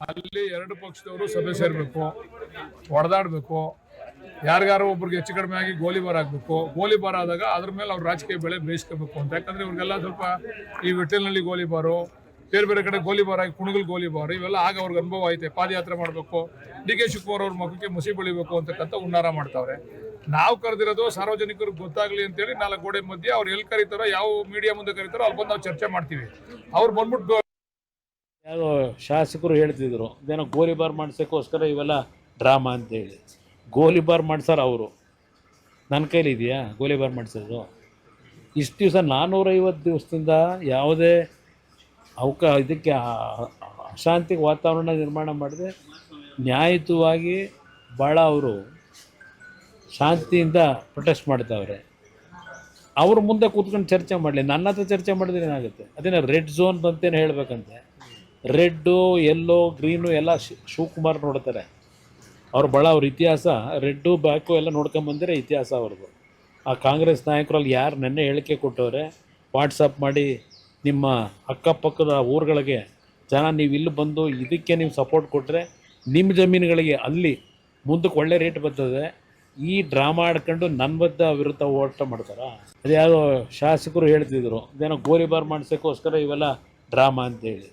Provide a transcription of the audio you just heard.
ಅಲ್ಲಿ ಎರಡು ಪಕ್ಷದವರು ಸಭೆ ಸೇರಬೇಕು, ಹೊಡೆದಾಡಬೇಕು, ಯಾರಿಗಾರು ಒಬ್ರಿಗೆ ಹೆಚ್ಚು ಕಡಿಮೆ ಆಗಿ ಗೋಲಿಬಾರ್ ಆಗಬೇಕು. ಗೋಲಿಬಾರ್ ಆದಾಗ ಅದ್ರ ಮೇಲೆ ಅವ್ರ ರಾಜಕೀಯ ಬೆಳೆ ಬೇಯಿಸ್ಕೋಬೇಕು ಅಂತ. ಯಾಕಂದ್ರೆ ಇವ್ರಿಗೆಲ್ಲ ಸ್ವಲ್ಪ ಈ ವಿಠಲ್ನಲ್ಲಿ ಗೋಲಿಬಾರು, ಬೇರೆ ಬೇರೆ ಕಡೆ ಗೋಲಿಬಾರ್ ಆಗಿ ಕುಣಗಲ್ ಗೋಲಿಬಾರು ಇವೆಲ್ಲ ಆಗ ಅವ್ರಿಗೆ ಅನುಭವ ಐತೆ. ಪಾದಯಾತ್ರೆ ಮಾಡಬೇಕು, ಡಿ ಕೆ ಶಿವಕುಮಾರ್ ಅವ್ರ ಮುಖಕ್ಕೆ ಮುಸಿ ಬೆಳಿಬೇಕು ಅಂತಕ್ಕಂಥ ಹುನ್ನಾರ ಮಾಡ್ತಾವ್ರೆ. ನಾವು ಕರೆದಿರೋದು ಸಾರ್ವಜನಿಕರಿಗೆ ಗೊತ್ತಾಗ್ಲಿ ಅಂತೇಳಿ 4 ಗೋಡೆ ಮಧ್ಯೆ ಅವ್ರು ಎಲ್ಲಿ ಕರೀತಾರೋ, ಯಾವ ಮೀಡಿಯಾ ಮುಂದೆ ಕರೀತಾರೋ ಅಲ್ಲಿ ಬಂದು ನಾವು ಚರ್ಚೆ ಮಾಡ್ತೀವಿ. ಅವ್ರು ಬಂದ್ಬಿಟ್ಟು ಯಾರೋ ಶಾಸಕರು ಹೇಳ್ತಿದ್ರು ಇದೇನೋ ಗೋಲಿಬಾರ್ ಮಾಡ್ಸೋಕ್ಕೋಸ್ಕರ ಇವೆಲ್ಲ ಡ್ರಾಮಾ ಅಂತೇಳಿ. ಗೋಲಿಬಾರ್ ಮಾಡ್ಸಾರ ಅವರು, ನನ್ನ ಕೈಲಿ ಇದೆಯಾ ಗೋಲಿಬಾರ್ ಮಾಡಿಸೋದು? ಇಷ್ಟು ದಿವಸ 450 ದಿವಸದಿಂದ ಯಾವುದೇ ಇದಕ್ಕೆ ಅಶಾಂತಿಗೆ ವಾತಾವರಣ ನಿರ್ಮಾಣ ಮಾಡಿದೆ ನ್ಯಾಯಯುತವಾಗಿ ಭಾಳ ಅವರು ಶಾಂತಿಯಿಂದ ಪ್ರೊಟೆಸ್ಟ್ ಮಾಡ್ತಾವ್ರೆ. ಅವ್ರ ಮುಂದೆ ಕೂತ್ಕೊಂಡು ಚರ್ಚೆ ಮಾಡಲಿ, ನನ್ನ ಹತ್ರ ಚರ್ಚೆ ಮಾಡಿದ್ರೆ ಏನಾಗುತ್ತೆ? ಅದೇನೋ ರೆಡ್ ಝೋನ್ ಅಂತೇನು ಹೇಳಬೇಕಂತೆ. ರೆಡ್ಡು, ಯೆಲ್ಲೋ, ಗ್ರೀನು ಎಲ್ಲ ಶಿವಕುಮಾರ್ ನೋಡ್ತಾರೆ. ಅವ್ರು ಭಾಳ ಅವ್ರ ಇತಿಹಾಸ ರೆಡ್ಡು ಬ್ಯಾಕು ಎಲ್ಲ ನೋಡ್ಕೊಂಬಂದಿರೋ ಇತಿಹಾಸ ಅವ್ರದ್ದು. ಆ ಕಾಂಗ್ರೆಸ್ ನಾಯಕರಲ್ಲಿ ಯಾರು ನೆನ್ನೆ ಹೇಳಿಕೆ ಕೊಟ್ಟವ್ರೆ, ವಾಟ್ಸಪ್ ಮಾಡಿ ನಿಮ್ಮ ಅಕ್ಕಪಕ್ಕದ ಊರುಗಳಿಗೆ ಜನ ನೀವು ಇಲ್ಲಿ ಬಂದು ಇದಕ್ಕೆ ನೀವು ಸಪೋರ್ಟ್ ಕೊಟ್ಟರೆ ನಿಮ್ಮ ಜಮೀನುಗಳಿಗೆ ಅಲ್ಲಿ ಮುಂದಕ್ಕೆ ಒಳ್ಳೆ ರೇಟ್ ಬರ್ತದೆ. ಈ ಡ್ರಾಮಾ ಆಡ್ಕೊಂಡು ನನ್ನ ವಿರುದ್ಧ ಹೋರಾಟ ಮಾಡ್ತಾರ? ಅದ್ಯಾವುದೋ ಶಾಸಕರು ಹೇಳ್ತಿದ್ರು ಇದೇನೋ ಗೋಲಿಬಾರ್ ಮಾಡ್ಸೋಕ್ಕೋಸ್ಕರ ಇವೆಲ್ಲ ಡ್ರಾಮಾ ಅಂತೇಳಿ.